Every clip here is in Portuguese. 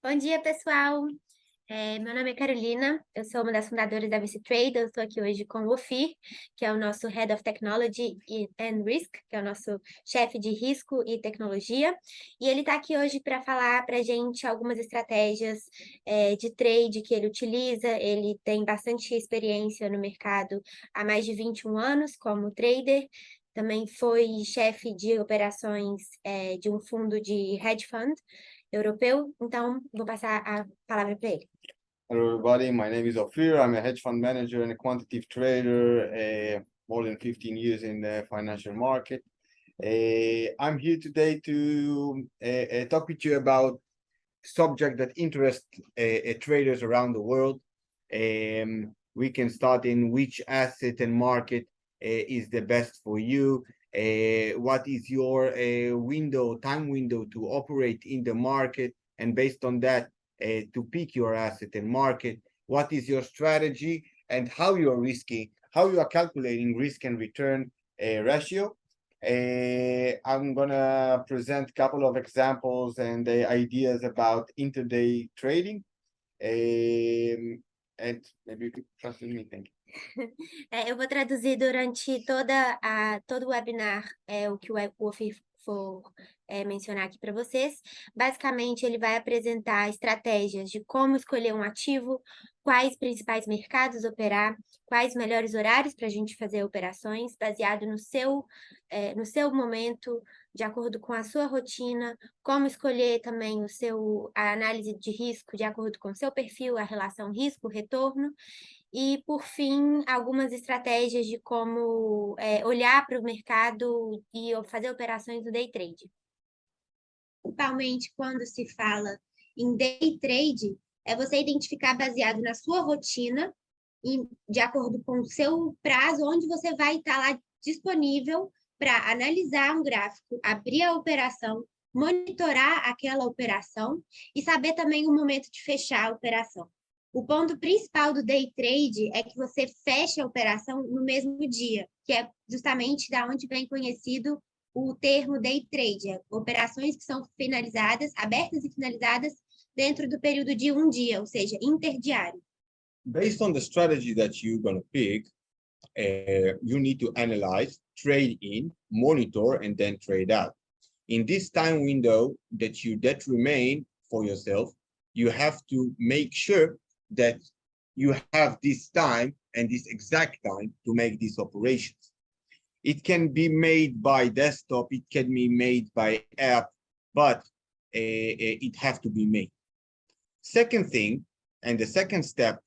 Bom dia, pessoal. Meu nome é Carolina, eu sou uma das fundadoras da VC Trade. Eu estou aqui hoje com o Ofir, que é o nosso Head of Technology and Risk, que é o nosso chefe de risco e tecnologia. E ele está aqui hoje para falar para a gente algumas estratégias de trade que ele utiliza. Ele tem bastante experiência no mercado há mais de 21 anos como trader. Também foi chefe de operações de um fundo de hedge fund europeu, então vou passar a palavra para ele. Hello, everybody. My name is Ofir. I'm a hedge fund manager and a quantitative trader, more than 15 years in the financial market. I'm here today to talk with you about subject that interest traders around the world. We can start in which asset and market is the best for you. What is your time window to operate in the market, and based on that, to pick your asset and market. What is your strategy and how you are calculating risk and return ratio. I'm gonna present a couple of examples and ideas about intraday trading. And maybe you could trust in me, thank you. Eu vou traduzir durante todo o webinar o que o Ofir for mencionar aqui para vocês. Basicamente, ele vai apresentar estratégias de como escolher um ativo, quais principais mercados operar, quais melhores horários para a gente fazer operações, baseado no seu momento, de acordo com a sua rotina, como escolher também a análise de risco de acordo com o seu perfil, a relação risco-retorno. E, por fim, algumas estratégias de como olhar para o mercado e fazer operações do day trade. Principalmente quando se fala em day trade, é você identificar baseado na sua rotina, de acordo com o seu prazo, onde você vai estar lá disponível para analisar um gráfico, abrir a operação, monitorar aquela operação e saber também o momento de fechar a operação. O ponto principal do day trade é que você fecha a operação no mesmo dia, que é justamente da onde vem conhecido o termo day trade, operações que são finalizadas, abertas e finalizadas dentro do período de um dia, ou seja, interdiário. Based on the strategy that you're going to pick, you need to analyze, trade in, monitor, and then trade out. In this time window that remain for yourself, you have to make sure that you have this time and this exact time to make these operations. It can be made by desktop, it can be made by app, but it has to be made. Second thing, and the second step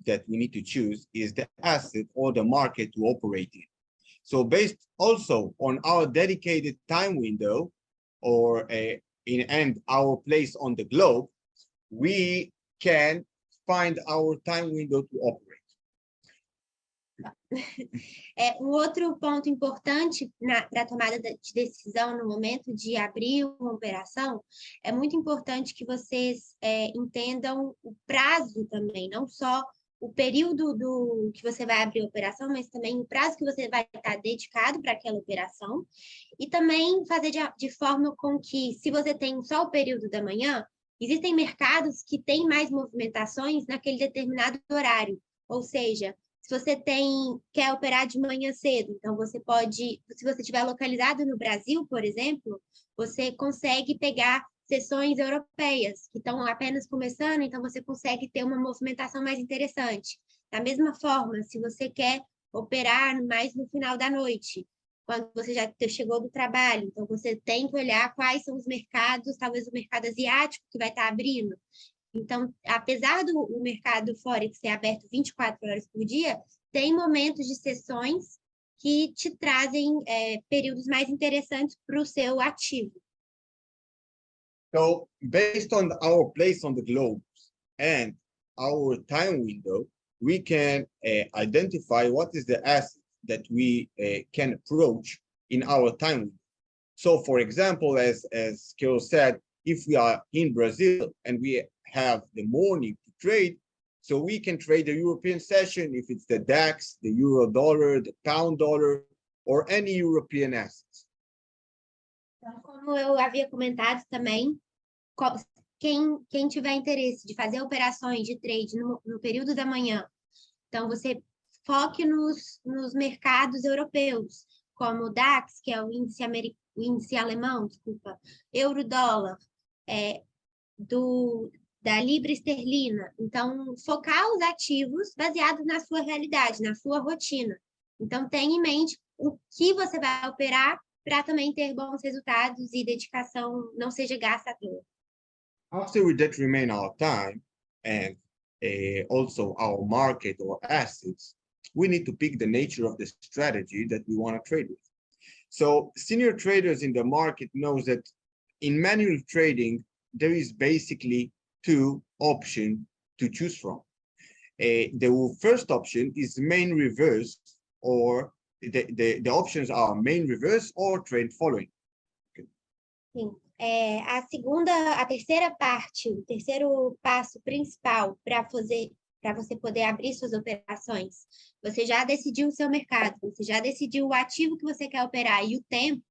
that we need to choose is the asset or the market to operate in. So based also on our dedicated time window or our place on the globe, we can find our time window to operate. Outro ponto importante para a tomada de decisão no momento de abrir uma operação, é muito importante que vocês entendam o prazo também, não só o período que você vai abrir a operação, mas também o prazo que você vai estar dedicado para aquela operação, e também fazer de forma com que, se você tem só o período da manhã, existem mercados que têm mais movimentações naquele determinado horário, ou seja, se você quer operar de manhã cedo, então você pode, se você estiver localizado no Brasil, por exemplo, você consegue pegar sessões europeias que estão apenas começando, então você consegue ter uma movimentação mais interessante. Da mesma forma, se você quer operar mais no final da noite, quando você já chegou do trabalho, então você tem que olhar quais são os mercados, talvez o mercado asiático que vai estar abrindo. Então, apesar do mercado Forex ser aberto 24 horas por dia, tem momentos de sessões que te trazem períodos mais interessantes para o seu ativo. So based on our place on the globe and our time window, we can identify what is the asset that we can approach in our time window. So for example, as Carol said, if we are in Brazil and we have the morning to trade, so we can trade the European session if it's the DAX, the euro dollar, the pound dollar, or any European assets. Então, como eu havia comentado também, quem tiver interesse de fazer operações de trade no período da manhã, então você foque nos mercados europeus, como o DAX, que é o índice alemão, desculpa, euro-dólar, da libra esterlina. Então, focar os ativos baseados na sua realidade, na sua rotina. Então, tenha em mente o que você vai operar para também ter bons resultados e dedicação não seja gasta à toa. After we determine our time and also our market or assets, we need to pick the nature of the strategy that we want to trade with. So senior traders in the market knows that in manual trading, there is basically two options to choose from. The first option is main reverse, or the options are main reverse or trend following. Sim. A terceira parte, o terceiro passo principal para você poder abrir suas operações, você já decidiu o seu mercado, você já decidiu o ativo que você quer operar e o tempo,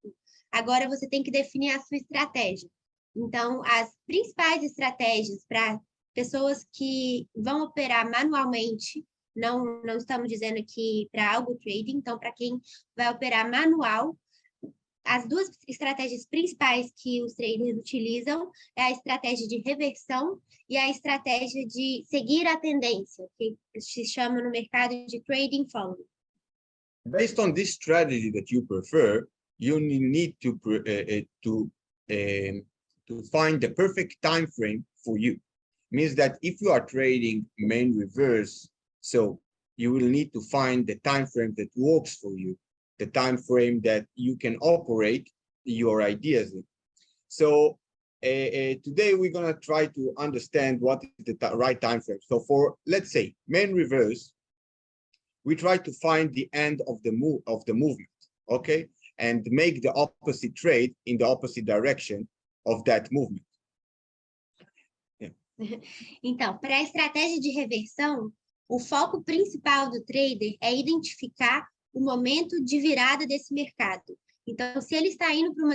agora você tem que definir a sua estratégia. Então, as principais estratégias para pessoas que vão operar manualmente, não estamos dizendo aqui para algo trading, então para quem vai operar manual, as duas estratégias principais que os traders utilizam é a estratégia de reversão e a estratégia de seguir a tendência, que se chama no mercado de trading following. Based on this strategy that you prefer, you need to find the perfect time frame for you. Means that if you are trading main reverse, so you will need to find the time frame that works for you, the time frame that you can operate your ideas in. So today we're going to try to understand what is the right time frame. So for, let's say, main reverse, we try to find the end of the movement, okay, and make the opposite trade in the opposite direction of that movement. Yeah. Então, para a estratégia de reversão, o foco principal do trader é identificar o momento de virada desse mercado. Então, se ele está indo para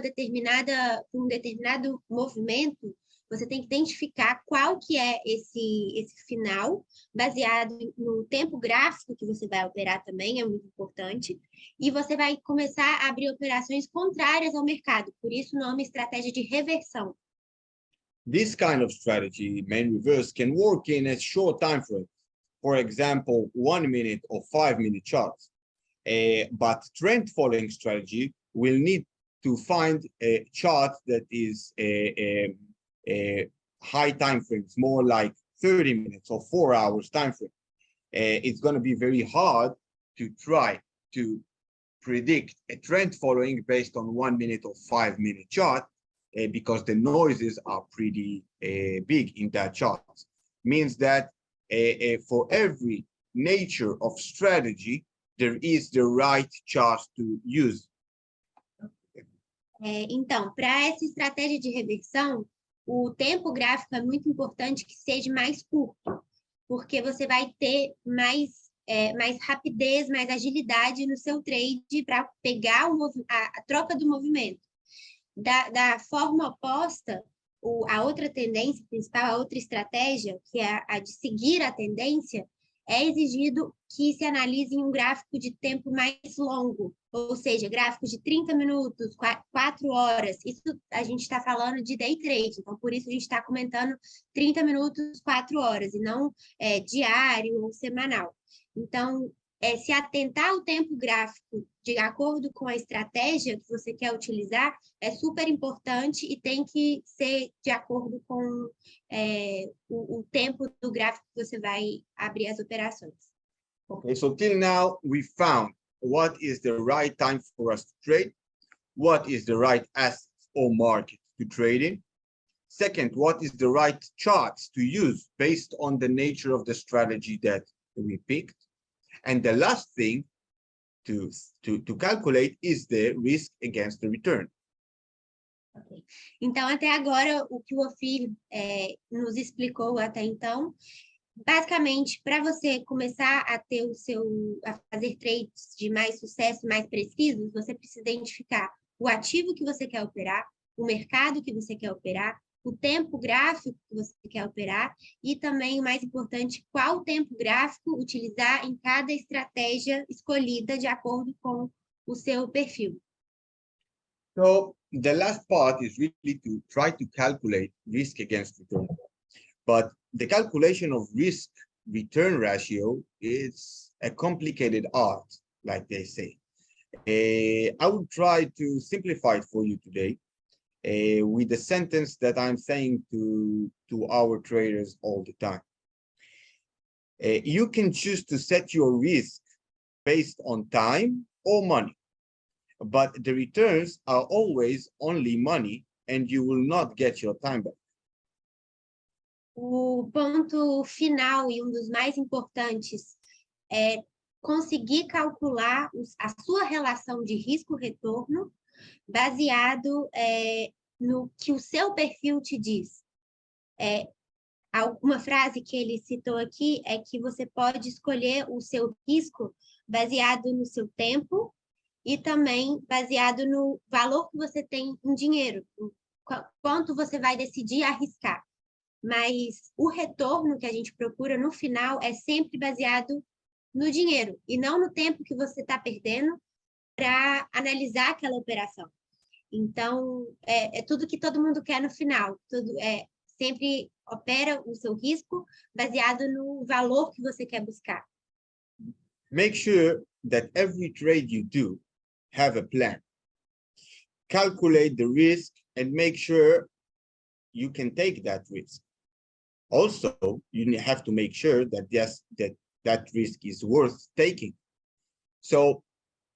um determinado movimento, você tem que identificar qual que é esse final, baseado no tempo gráfico que você vai operar também, é muito importante, e você vai começar a abrir operações contrárias ao mercado, por isso o nome estratégia de reversão. This kind of strategy, main reverse, can work in a short time frame. For example, 1 minute or 5 minute charts. But trend following strategy will need to find a chart that is a high time frames, more like 30 minutes or 4 hours time frame. It's going to be very hard to try to predict a trend following based on 1 minute or 5 minute chart because the noises are pretty big in that chart. Means that for every nature of strategy, there is the right chart to use. Então, para essa estratégia de reversão, o tempo gráfico é muito importante que seja mais curto, porque você vai ter mais rapidez, mais agilidade no seu trade para pegar a troca do movimento. Da forma oposta, a outra tendência principal, a outra estratégia, que é a de seguir a tendência, é exigido que se analise em um gráfico de tempo mais longo, ou seja, gráfico de 30 minutos, 4 horas. Isso a gente está falando de day trade, então por isso a gente está comentando 30 minutos, 4 horas, e não diário ou semanal. Então, se atentar ao tempo gráfico de acordo com a estratégia que você quer utilizar é super importante e tem que ser de acordo com o tempo do gráfico que você vai abrir as operações. Okay, so till now we found what is the right time for us to trade, what is the right asset or market to trade in. Second, what is the right charts to use based on the nature of the strategy that we picked. And the last thing to calculate is the risk against the return. Okay. Então, até agora, o que o Ofir nos explicou até então, basicamente, para você começar a fazer trades de mais sucesso, mais precisos, você precisa identificar o ativo que você quer operar, o mercado que você quer operar, o tempo gráfico que você quer operar e também, o mais importante, qual tempo gráfico utilizar em cada estratégia escolhida de acordo com o seu perfil. So the last part is really to try to calculate risk against return. But the calculation of risk return ratio is a complicated art, like they say. I will try to simplify it for you today with the sentence that I'm saying to our traders all the time. You can choose to set your risk based on time or money, but the returns are always only money and you will not get your time back. O ponto final e um dos mais importantes é conseguir calcular a sua relação de risco-retorno baseado no que o seu perfil te diz. Uma frase que ele citou aqui é que você pode escolher o seu risco baseado no seu tempo e também baseado no valor que você tem em dinheiro, quanto você vai decidir arriscar. Mas o retorno que a gente procura no final é sempre baseado no dinheiro e não no tempo que você está perdendo para analisar aquela operação. Então, é tudo que todo mundo quer no final. Sempre opera o seu risco baseado no valor que você quer buscar. Make sure that every trade you do have a plan. Calculate the risk and make sure you can take that risk. Also, you have to make sure that that risk is worth taking. So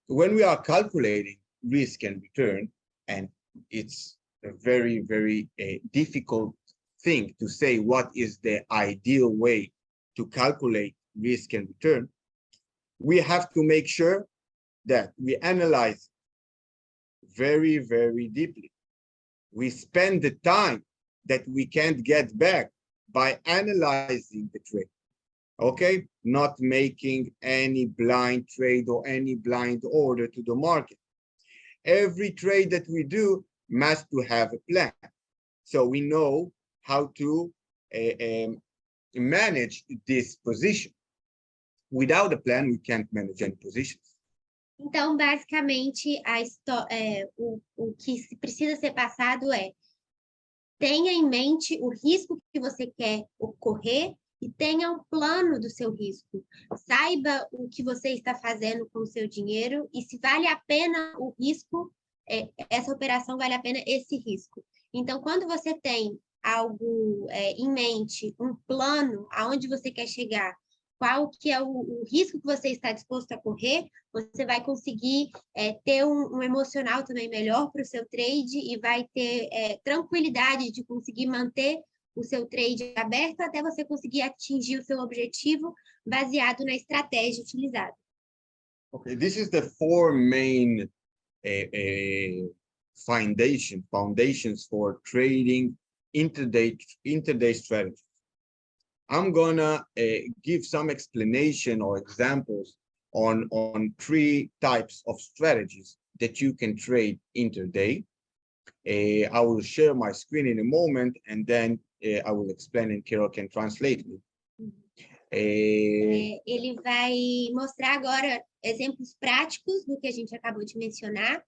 when we are calculating risk and return, and it's a very, very difficult thing to say what is the ideal way to calculate risk and return, we have to make sure that we analyze very, very deeply. We spend the time that we can't get back by analyzing the trade, okay? Not making any blind trade or any blind order to the market. Every trade that we do must to have a plan. So we know how to manage this position. Without a plan, we can't manage any positions. Então, basicamente, o que precisa ser passado é: tenha em mente o risco que você quer correr e tenha um plano do seu risco. Saiba o que você está fazendo com o seu dinheiro e se vale a pena o risco, essa operação vale a pena esse risco. Então, quando você tem algo em mente, um plano, aonde você quer chegar, qual que é o risco que você está disposto a correr, você vai conseguir ter um emocional também melhor para o seu trade e vai ter tranquilidade de conseguir manter o seu trade aberto até você conseguir atingir o seu objetivo baseado na estratégia utilizada. Okay, this is the four main foundations for trading intraday strategies. I'm gonna give some explanation or examples on 3 types of strategies that you can trade intraday. I will share my screen in a moment and then I will explain and Carol can translate me. Ele vai mostrar agora exemplos práticos do que a gente acabou de mencionar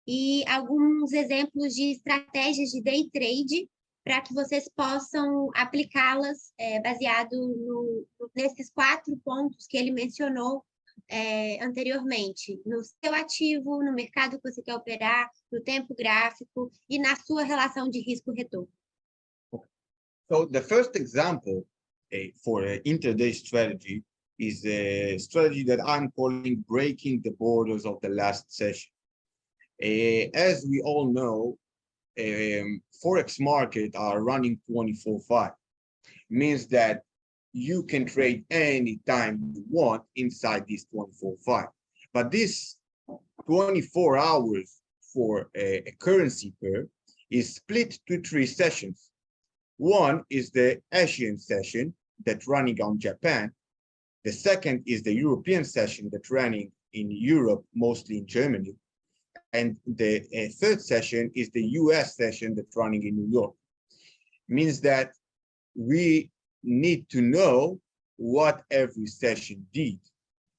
e alguns exemplos de estratégias de day trade para que vocês possam aplicá-las baseado nesses 4 pontos que ele mencionou anteriormente, no seu ativo, no mercado que você quer operar, no tempo gráfico e na sua relação de risco-retorno. So the first example for an intraday strategy is a strategy that I'm calling breaking the borders of the last session. As we all know, Forex market are running 24/5. Means that you can trade anytime you want inside this 24/5. But this 24 hours for a currency pair is split to 3 sessions. One is the Asian session that's running on Japan. The second is the European session that's running in Europe, mostly in Germany. And the third session is the US session that's running in New York. means that we need to know what every session did,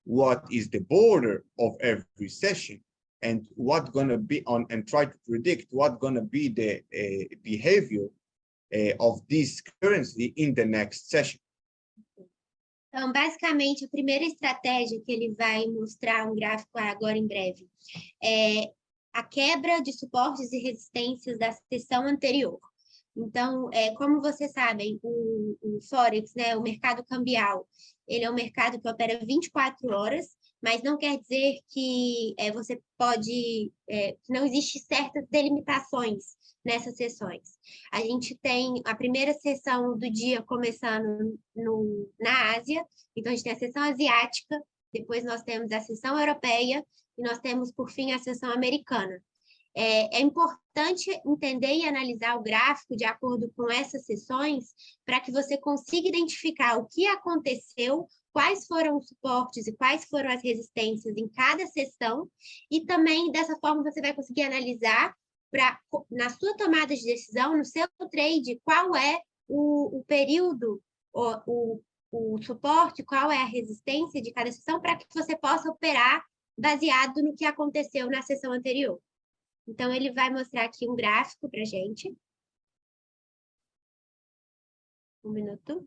what is the border of every session, and what gonna be on, and try to predict what gonna be the behavior of this currency in the next session. Então, basicamente, a primeira estratégia que ele vai mostrar um gráfico agora em breve é a quebra de suportes e resistências da sessão anterior. Então, como vocês sabem, o Forex, né, o mercado cambial, ele é um mercado que opera 24 horas, mas não quer dizer que você pode, que não existe certas delimitações nessas sessões. A gente tem a primeira sessão do dia começando na Ásia, então a gente tem a sessão asiática, depois nós temos a sessão europeia e nós temos, por fim, a sessão americana. É importante entender e analisar o gráfico de acordo com essas sessões para que você consiga identificar o que aconteceu, quais foram os suportes e quais foram as resistências em cada sessão, e também dessa forma você vai conseguir analisar na sua tomada de decisão, no seu trade, qual é o período, o suporte, qual é a resistência de cada sessão, para que você possa operar baseado no que aconteceu na sessão anterior. Então, ele vai mostrar aqui um gráfico para a gente. Um minuto.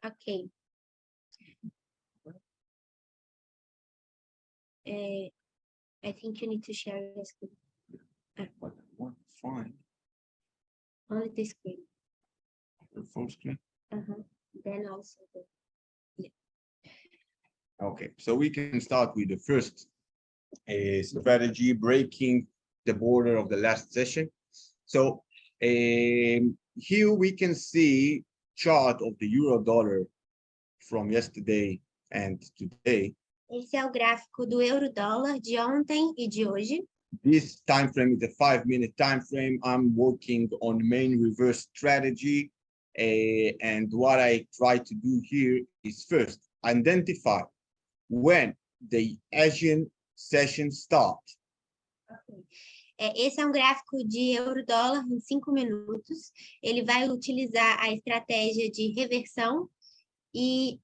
Ok. I think you need to share your screen. Fine. Only the screen. The full screen. Then also Okay, so we can start with the first strategy, breaking the border of the last session. So here we can see chart of the euro dollar from yesterday and today. Esse é o gráfico do euro-dólar de ontem e de hoje. This time frame is a 5-minute time frame. I'm working on main reverse strategy. And what I try to do here is first identify when the Asian session starts. Esse é um gráfico de euro-dólar em 5 minutos. Ele vai utilizar a estratégia de reversão e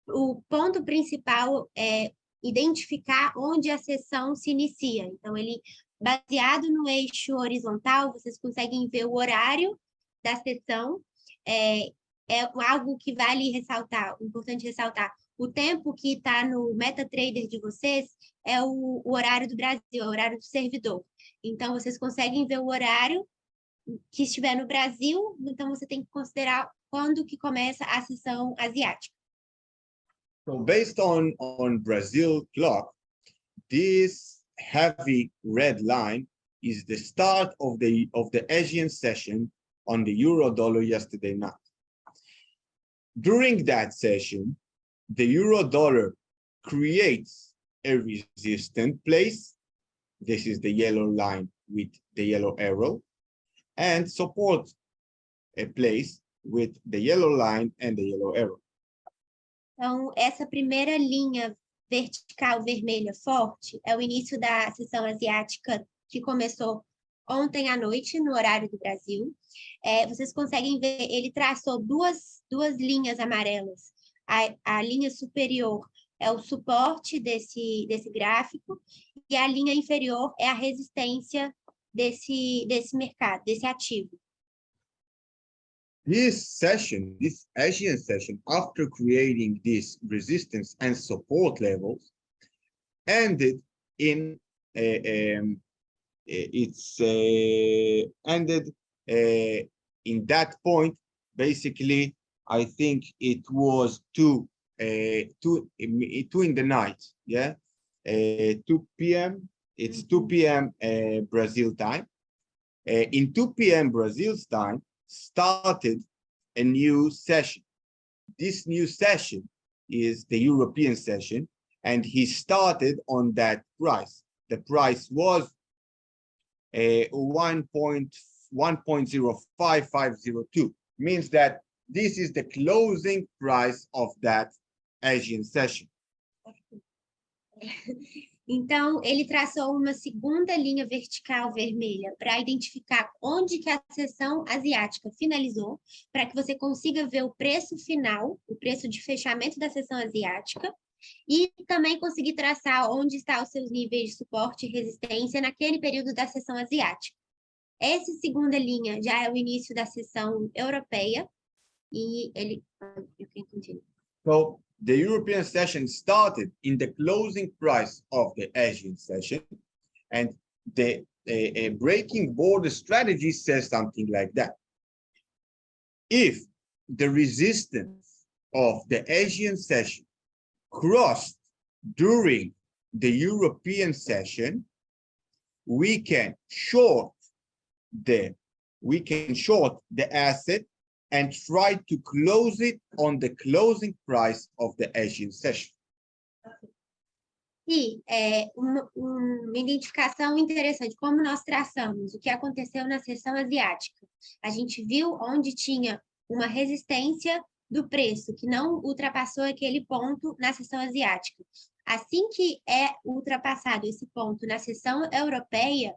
o ponto principal é identificar onde a sessão se inicia. Então, ele, baseado no eixo horizontal, vocês conseguem ver o horário da sessão. É algo que vale ressaltar, importante ressaltar. O tempo que está no MetaTrader de vocês é o horário do Brasil, é o horário do servidor. Então, vocês conseguem ver o horário que estiver no Brasil, então você tem que considerar quando que começa a sessão asiática. So based on Brazil clock, this heavy red line is the start of the Asian session on the euro dollar yesterday night. During that session, the euro dollar creates a resistant place. This is the yellow line with the yellow arrow, and support a place with the yellow line and the yellow arrow. Então, essa primeira linha vertical vermelha forte é o início da sessão asiática que começou ontem à noite, no horário do Brasil. Vocês conseguem ver, ele traçou duas linhas amarelas. A linha superior é o suporte desse gráfico e a linha inferior é a resistência desse mercado, desse ativo. This session, this Asian session, after creating this resistance and support levels, ended in in that point. Basically, I think it was 2 in the night. Yeah, 2 p.m. It's 2 p.m. Brazil time. In 2 p.m. Brazil's time, started a new session. This new session is the European session, and he started on that price. The price was 1.05502, means that this is the closing price of that Asian session. Então, ele traçou uma segunda linha vertical vermelha para identificar onde que a sessão asiática finalizou, para que você consiga ver o preço final, o preço de fechamento da sessão asiática, e também conseguir traçar onde estão os seus níveis de suporte e resistência naquele período da sessão asiática. Essa segunda linha já é o início da sessão europeia, e ele... So the European session started in the closing price of the Asian session, and the breaking border strategy says something like that. If the resistance of the Asian session crossed during the European session, we can short the asset and try to close it on the closing price of the Asian session. E uma identificação interessante, como nós traçamos o que aconteceu na sessão asiática. A gente viu onde tinha uma resistência do preço, que não ultrapassou aquele ponto na sessão asiática. Assim que é ultrapassado esse ponto na sessão europeia,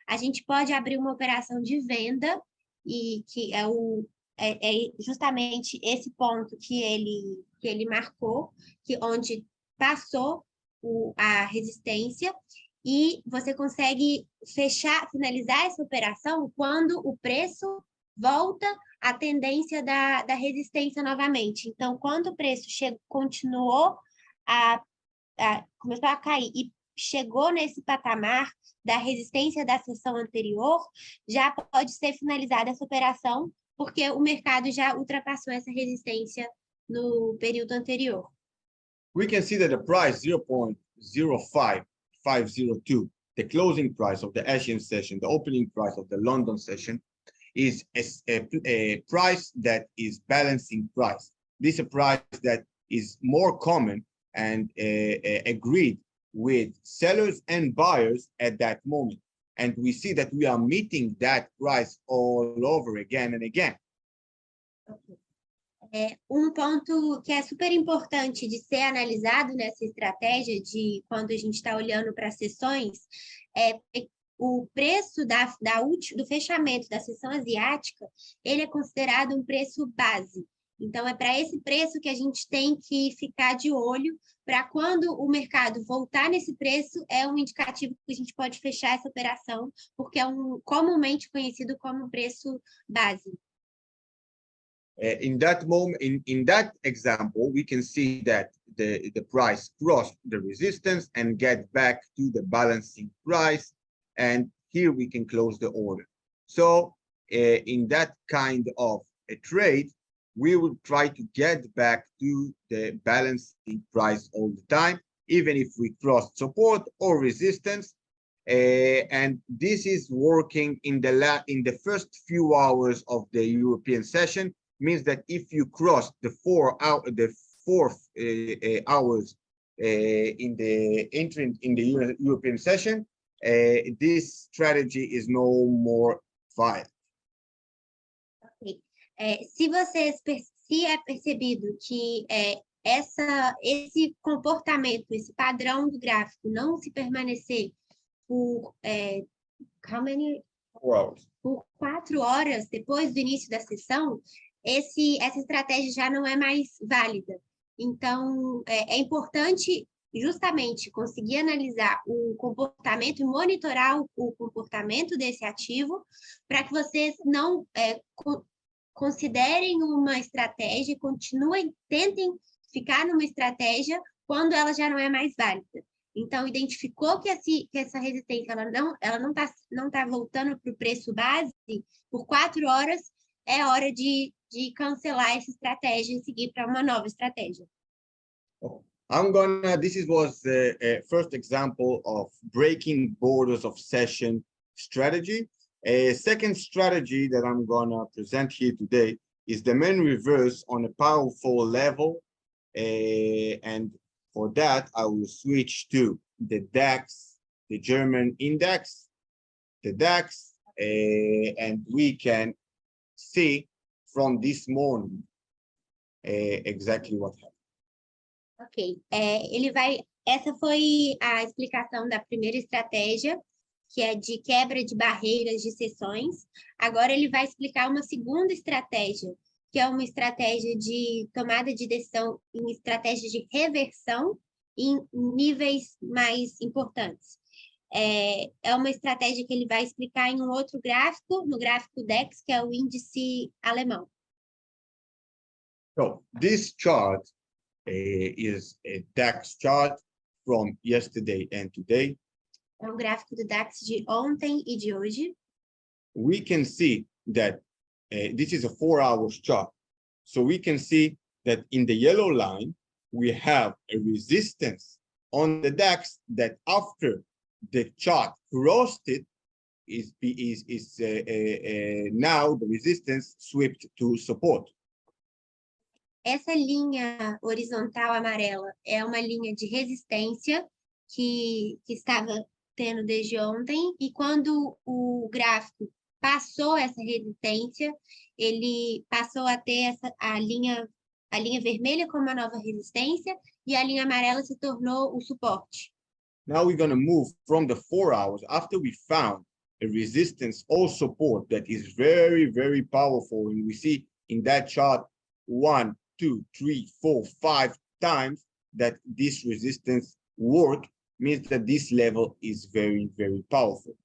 a gente pode abrir uma operação de venda, e que é justamente esse ponto que ele marcou, onde passou a resistência, e você consegue finalizar essa operação quando o preço volta à tendência da resistência novamente. Então, quando o preço começou a cair e chegou nesse patamar da resistência da sessão anterior, já pode ser finalizada essa operação, porque o mercado já ultrapassou essa resistência no período anterior. We can see that the price 0.05502, the closing price of the Asian session, the opening price of the London session, is a price that is balancing price. This is a price that is more common and agreed with sellers and buyers at that moment. And we see that we are meeting that price all over again and again. Ponto que é super importante de ser analisado nessa estratégia de quando a gente está olhando para as sessões é o preço do fechamento da sessão asiática, ele é considerado um preço base. Então, é para esse preço que a gente tem que ficar de olho, para quando o mercado voltar nesse preço, é um indicativo que a gente pode fechar essa operação, porque é comumente conhecido como um preço base. In that moment, in that example, we can see that the price crossed the resistance and get back to the balancing price, and here we can close the order. So in that kind of a trade, we will try to get back to the balancing price all the time, even if we cross support or resistance. And this is working in the first few hours of the European session, means that if you cross the 4 hours in the entry in the European session, this strategy is no more valid. Se é percebido que esse comportamento, esse padrão do gráfico não se permanecer por 4 horas depois do início da sessão, essa estratégia já não é mais válida. Então, é importante justamente conseguir analisar o comportamento e monitorar o comportamento desse ativo, para que vocês não considerem uma estratégia e tentem ficar numa estratégia quando ela já não é mais válida. Então, identificou que essa resistência ela não tá voltando para o preço base por 4 horas, é hora de cancelar essa estratégia e seguir para uma nova estratégia. This was the first example of breaking borders of session strategy. A second strategy that I'm gonna present here today is the main reverse on a powerful level. And for that, I will switch to the DAX, the German index, the DAX, and we can see from this morning exactly what happened. Ok, ele vai Essa foi a explicação da primeira estratégia, que é de quebra de barreiras de sessões. Agora ele vai explicar uma segunda estratégia, que é uma estratégia de tomada de decisão em estratégia de reversão em níveis mais importantes. É uma estratégia que ele vai explicar em um outro gráfico, no gráfico DEX, que é o índice alemão. So this chart is a DAX chart from yesterday and today. É um gráfico do DAX de ontem e de hoje. We can see that this is a 4-hour chart. So we can see that in the yellow line, we have a resistance on the DAX that after the chart crossed it, now the resistance swept to support. Essa linha horizontal amarela é uma linha de resistência que estava tendo desde ontem, e quando o gráfico passou essa resistência, ele passou a ter a linha vermelha como uma nova resistência, e a linha amarela se tornou o suporte. Now we're going to move from the 4 hours after we found a resistance or support that is very, very powerful. And we see in that chart 1, 2, 3, 4, 5 times that this resistance work, means that this level is very, very powerful.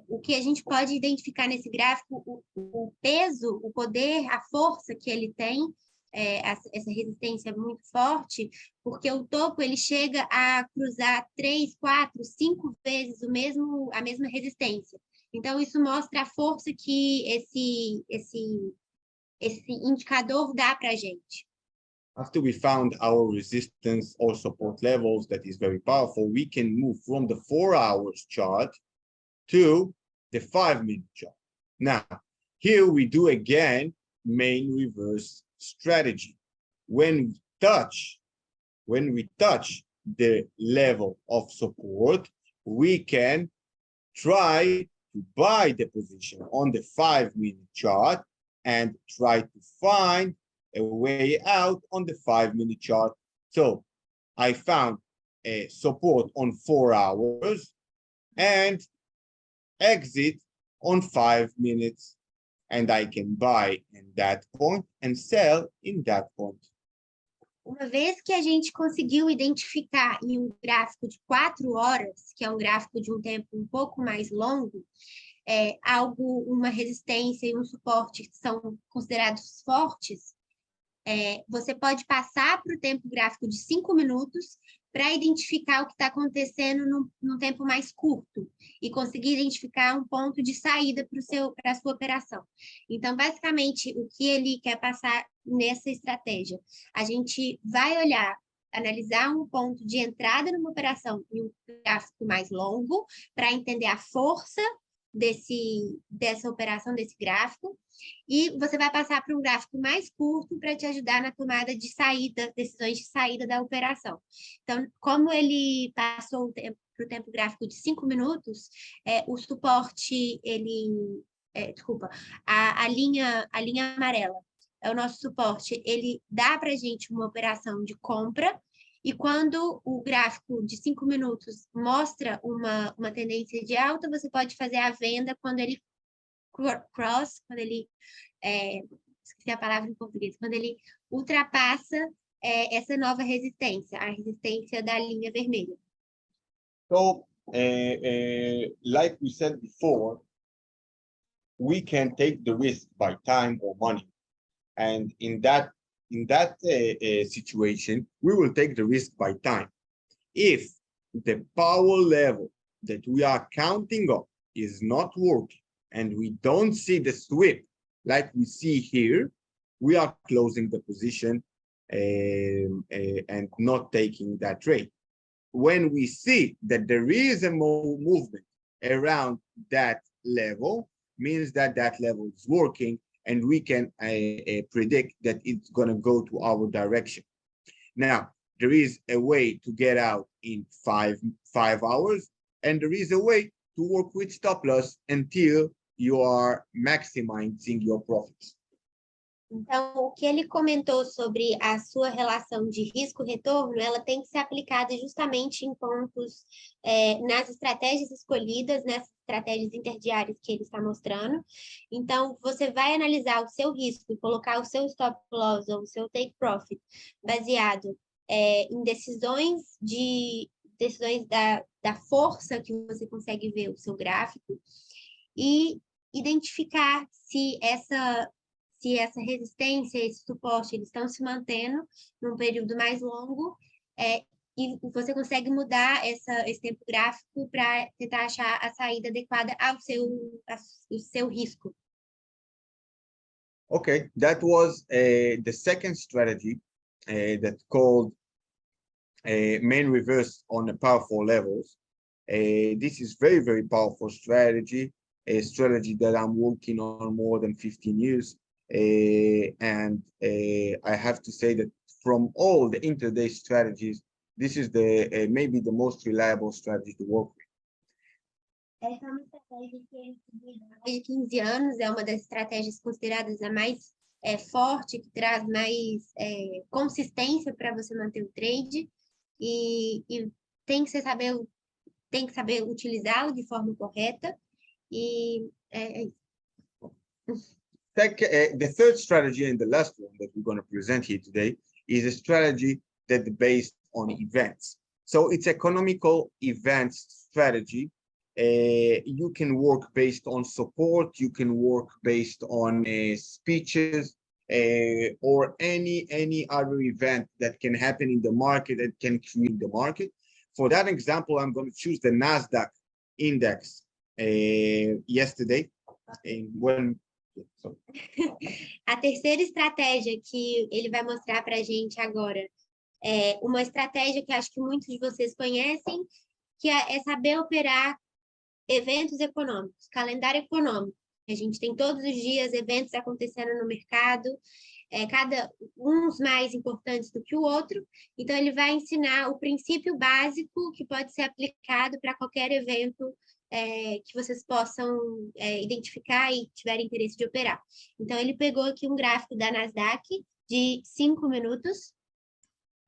O que a gente pode identificar nesse gráfico, o peso, o poder, a força que ele tem, essa resistência é muito forte, porque o topo ele chega a cruzar 3, 4, 5 vezes a mesma resistência. Então, isso mostra a força que esse indicador dá para a gente. After we found our resistance or support levels that is very powerful, we can move from the 4 hours chart to the 5-minute chart. Now, here we do again main reverse strategy. When we touch the level of support, we can try to buy the position on the 5-minute chart and try to find a way out on the 5-minute chart. So I found a support on 4 hours and exit on 5 minutes, and I can buy in that point and sell in that point. Uma vez que a gente conseguiu identificar em um gráfico de 4 horas, que é um gráfico de um tempo um pouco mais longo, uma resistência e um suporte que são considerados fortes, você pode passar para o tempo gráfico de 5 minutos para identificar o que está acontecendo num tempo mais curto e conseguir identificar um ponto de saída para a sua operação. Então, basicamente, o que ele quer passar nessa estratégia? A gente vai analisar um ponto de entrada numa operação em um gráfico mais longo para entender a força dessa operação, desse gráfico, e você vai passar para um gráfico mais curto para te ajudar na tomada de decisões de saída da operação. Então, como ele passou para o tempo gráfico de 5 minutos, o suporte, a linha amarela é o nosso suporte, ele dá para a gente uma operação de compra, e quando o gráfico de 5 minutos mostra uma tendência de alta, você pode fazer a venda quando ele quando ele, esqueci a palavra em português, quando ele ultrapassa essa nova resistência, a resistência da linha vermelha. So, like we said before, we can take the risk by time or money. And in that situation, we will take the risk by time. If the power level that we are counting on is not working and we don't see the sweep like we see here, we are closing the position and not taking that trade. When we see that there is a movement around that level, means that that level is working, and we can predict that it's going to go to our direction. Now, there is a way to get out in five hours, and there is a way to work with stop loss until you are maximizing your profits. Então, o que ele comentou sobre a sua relação de risco-retorno, ela tem que ser aplicada justamente em pontos, nas estratégias escolhidas, nessas estratégias interdiárias que ele está mostrando. Então, você vai analisar o seu risco e colocar o seu stop loss ou o seu take profit baseado, em decisões da força que você consegue ver o seu gráfico e identificar se essa resistência, esse suporte, eles estão se mantendo num período mais longo, e você consegue mudar esse tempo gráfico para tentar achar a saída adequada ao seu risco. Okay, that was the second strategy that called main reverse on the powerful levels. This is very, very powerful strategy, a strategy that I'm working on more than 15 years. And I have to say that from all the intraday strategies, this is the maybe the most reliable strategy to work with. Essa é uma estratégia que ele seguiu há mais de 15 anos, é uma das estratégias consideradas a mais forte, que traz mais consistência para você manter o trade, e tem que saber utilizá-lo de forma correta, e The third strategy and the last one that we're going to present here today is a strategy that's based on events. So it's economical events strategy. You can work based on support, you can work based on speeches, or any other event that can happen in the market and can create the market. For that example, I'm going to choose the Nasdaq index yesterday. A terceira estratégia que ele vai mostrar para a gente agora é uma estratégia que acho que muitos de vocês conhecem, que é saber operar eventos econômicos, calendário econômico. A gente tem todos os dias eventos acontecendo no mercado, uns mais importantes do que o outro. Então, ele vai ensinar o princípio básico que pode ser aplicado para qualquer evento que vocês possam identificar e tiverem interesse de operar. Então, ele pegou aqui um gráfico da Nasdaq de 5 minutos.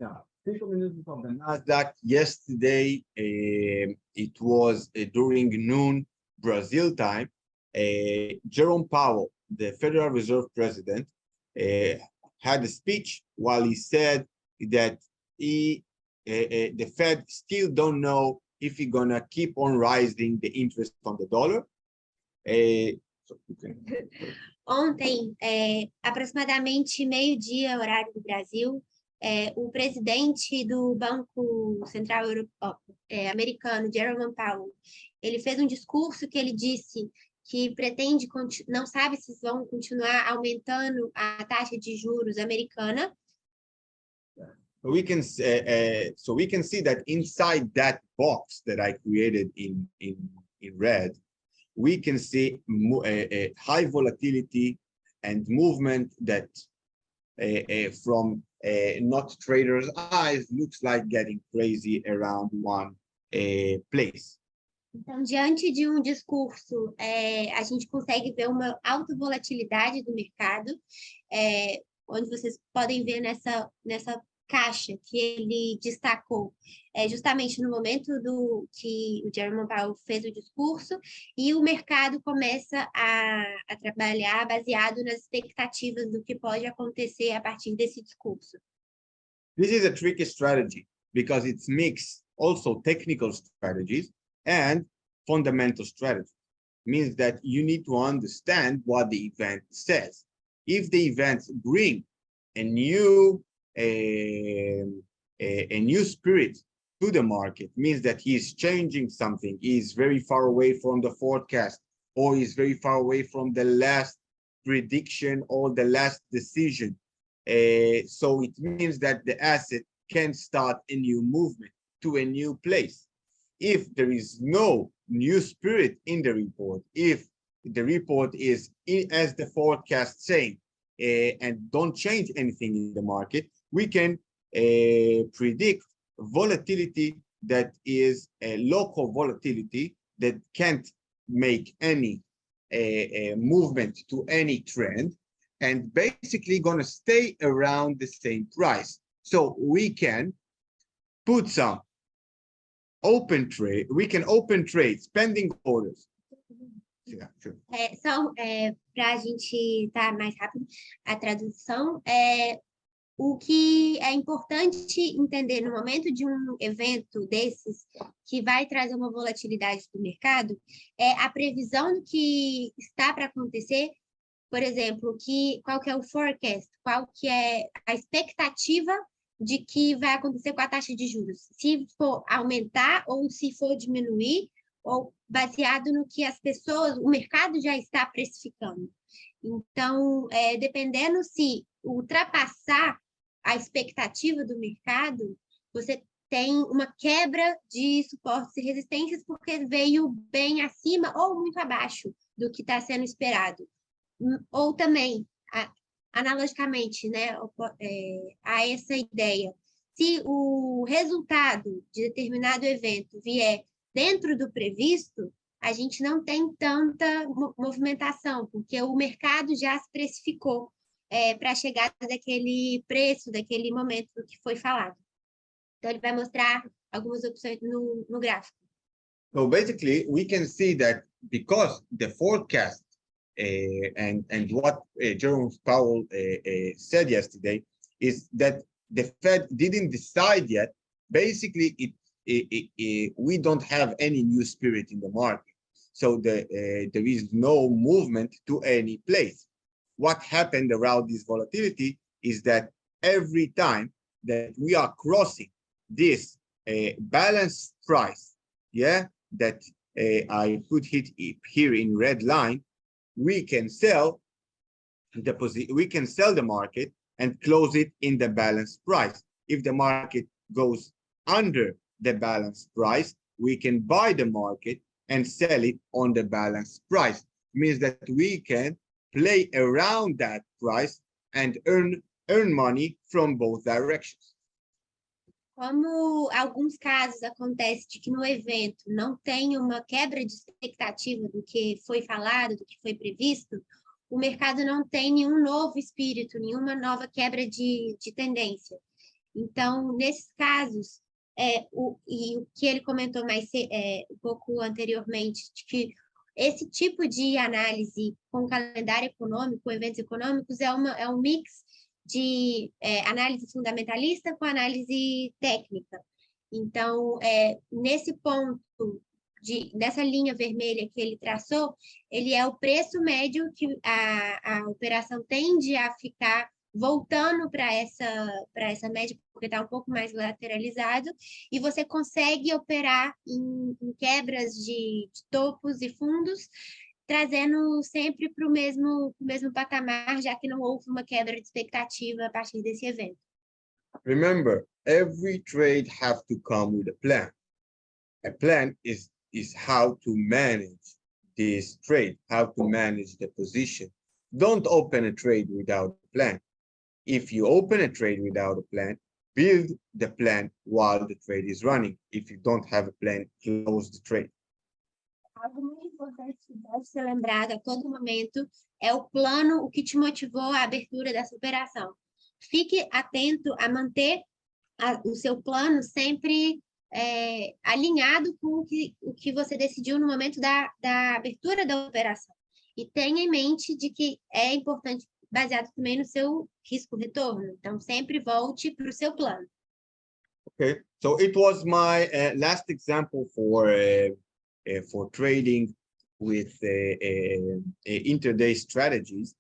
Yeah. 5 minutes of the Nasdaq yesterday. It was during noon Brazil time. Jerome Powell, the Federal Reserve President, had a speech while he said that the Fed still don't know if he's gonna keep on rising the interest on the dollar. Ontem, aproximadamente meio-dia, horário do Brasil, o presidente do Banco Central americano, Jerome Powell, ele fez um discurso que ele disse que pretende, não sabe se vão continuar aumentando a taxa de juros americana. We can see that inside that box that I created in red, we can see a high volatility and movement that from not traders' eyes looks like getting crazy around one place. Então, diante de um discurso, a gente consegue ver uma alta volatilidade do mercado, onde vocês podem ver nessa caixa que ele destacou, justamente no momento que o Jerome Powell fez o discurso, e o mercado começa a trabalhar baseado nas expectativas do que pode acontecer a partir desse discurso. This is a tricky strategy because it's mixed also technical strategies and fundamental strategy. Means that you need to understand what the event says. If the event bring a new spirit to the market, means that he's changing something, he's very far away from the forecast, or he's very far away from the last prediction or the last decision. So it means that the asset can start a new movement to a new place. If there is no new spirit in the report, if the report is as the forecast saying, and don't change anything in the market, we can predict volatility that is a local volatility that can't make any movement to any trend. and basically going to stay around the same price. So we can put some open trade, we can open trades, pending orders. Yeah, sure. Para a gente estar mais rápido, a tradução o que é importante entender no momento de um evento desses, que vai trazer uma volatilidade do mercado, é a previsão do que está para acontecer, por exemplo, qual que é o forecast, qual que é a expectativa de que vai acontecer com a taxa de juros, se for aumentar ou se for diminuir, ou baseado no que as pessoas, o mercado já está precificando. Então, dependendo se ultrapassar a expectativa do mercado, você tem uma quebra de suportes e resistências porque veio bem acima ou muito abaixo do que está sendo esperado. Ou também, analogicamente, né, a essa ideia, se o resultado de determinado evento vier dentro do previsto, a gente não tem tanta movimentação, porque o mercado já se precificou para a chegada daquele preço, daquele momento que foi falado. Então, ele vai mostrar algumas opções no gráfico. So basically, we can see that because the forecast and what Jerome Powell said yesterday is that the Fed didn't decide yet. Basically, we don't have any new spirit in the market. So there is no movement to any place. What happened around this volatility is that every time that we are crossing this balanced price, that I put it here in red line, we can sell the market and close it in the balanced price. If the market goes under the balanced price, we can buy the market and sell it on the balanced price. It means that we can play around that price and earn money from both directions. Como alguns casos acontece de que no evento não tem uma quebra de expectativa do que foi falado, do que foi previsto, o mercado não tem nenhum novo espírito, nenhuma nova quebra de tendência. Então, nesses casos, o que ele comentou um pouco anteriormente, de que esse tipo de análise com calendário econômico, com eventos econômicos, é um mix de análise fundamentalista com análise técnica. Então, nesse ponto, dessa linha vermelha que ele traçou, ele é o preço médio que a operação tende a ficar voltando para essa média, porque está um pouco mais lateralizado, e você consegue operar em quebras de topos e fundos, trazendo sempre para o mesmo patamar, já que não houve uma quebra de expectativa a partir desse evento. Remember, every trade has to come with a plan. A plan is how to manage this trade, how to manage the position. Don't open a trade without a plan. If you open a trade without a plan, build the plan while the trade is running. If you don't have a plan, close the trade. Algo muito importante que deve ser lembrado a todo momento é o plano, o que te motivou à abertura dessa operação. Fique atento a manter o seu plano sempre alinhado com o que você decidiu no momento da abertura da operação. E tenha em mente de que é importante, baseado também no seu risco-retorno. Então, sempre volte para o seu plano. Okay, so it was my last example for trading with intraday strategies.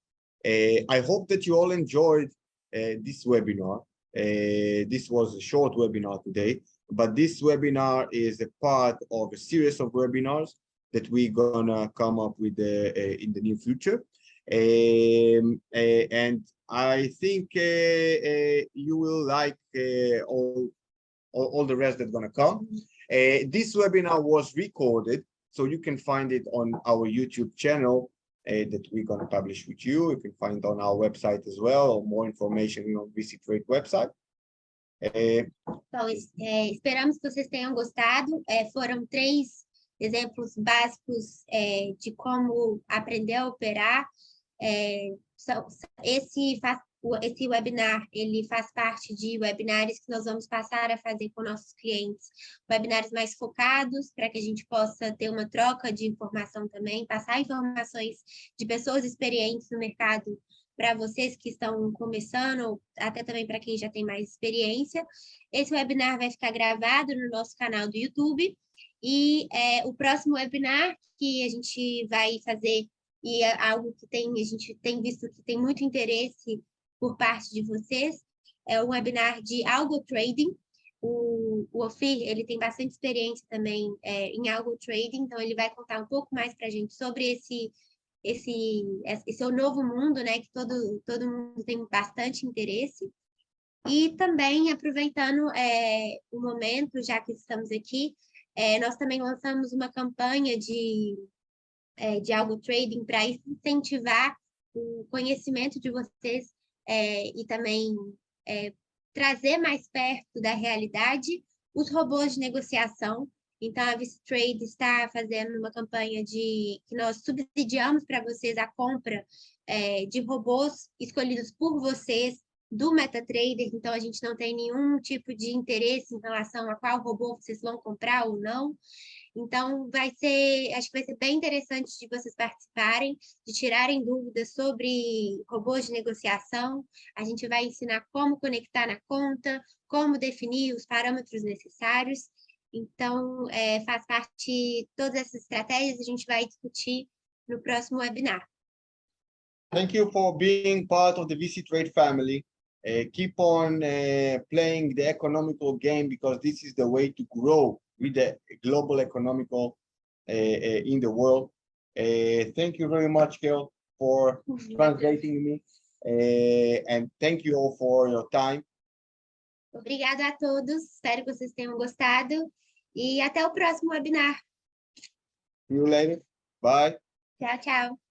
I hope that you all enjoyed this webinar. This was a short webinar today, but this webinar is a part of a series of webinars that we're gonna come up with in the near future. And I think you will like all the rest that's gonna come. This webinar was recorded, so you can find it on our YouTube channel that we're gonna publish with you. You can find it on our website as well, or more information on VC Trade website. Então, esperamos que vocês tenham gostado. Foram 3 exemplos básicos de como aprender a operar Esse webinar, ele faz parte de webinars que nós vamos passar a fazer com nossos clientes, webinars mais focados, para que a gente possa ter uma troca de informação também, passar informações de pessoas experientes no mercado para vocês que estão começando, ou até também para quem já tem mais experiência. Esse webinar vai ficar gravado no nosso canal do YouTube, e o próximo webinar que a gente vai fazer, e é algo que a gente tem visto que tem muito interesse por parte de vocês, é um webinar de algo trading. O Ofir, ele tem bastante experiência também em algo trading, então ele vai contar um pouco mais para a gente sobre esse seu novo mundo, né, que todo mundo tem bastante interesse. E também, aproveitando o momento, já que estamos aqui, nós também lançamos uma campanha de algo trading para incentivar o conhecimento de vocês e também trazer mais perto da realidade os robôs de negociação. Então, a ViciTrade está fazendo uma campanha que nós subsidiamos para vocês a compra de robôs escolhidos por vocês do MetaTrader. Então, a gente não tem nenhum tipo de interesse em relação a qual robô vocês vão comprar ou não. Então, acho que vai ser bem interessante de vocês participarem, de tirarem dúvidas sobre robôs de negociação. A gente vai ensinar como conectar na conta, como definir os parâmetros necessários. Então, faz parte de todas essas estratégias, a gente vai discutir no próximo webinar. Thank you for being part of the ViciTrade family. Keep on playing the economical game, because this is the way to grow with the global economical in the world. Thank you very much, Kel, for translating me. And thank you all for your time. Obrigada a todos, espero que vocês tenham gostado. E até o próximo webinar. See you later. Bye. Tchau, tchau.